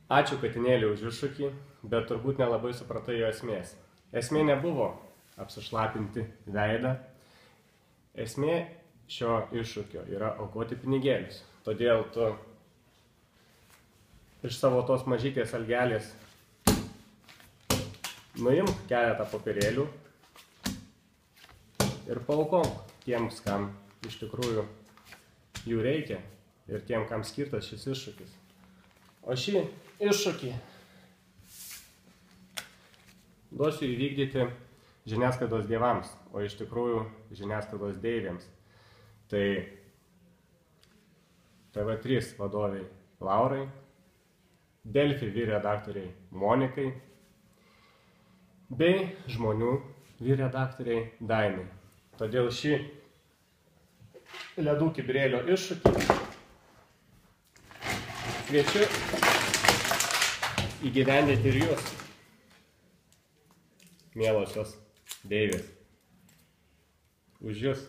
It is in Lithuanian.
Ačiū katinėlį už iššūkį, bet turbūt nelabai supratai jo esmės. Esmė nebuvo apsišlapinti veidą. Esmė šio iššūkio yra aukoti pinigėlius. Todėl tu iš savo tos mažytės algelės nuimk keletą popierėlių ir paaukok tiems, kam iš tikrųjų jų reikia ir tiem, kam skirtas šis iššūkis. O šį iššūkį duosiu įvykdyti žiniasklaidos dievams, o iš tikrųjų žiniasklaidos deivėms. Tai TV3 vadoviai Laurai, Delfi vyr-redaktoriai Monikai bei žmonių vyr-redaktoriai Dainai. Todėl šį ledų kibirėlio iššūkį kviečiu įgyvendinti ir jūs, mielosios deivės. Už jūs.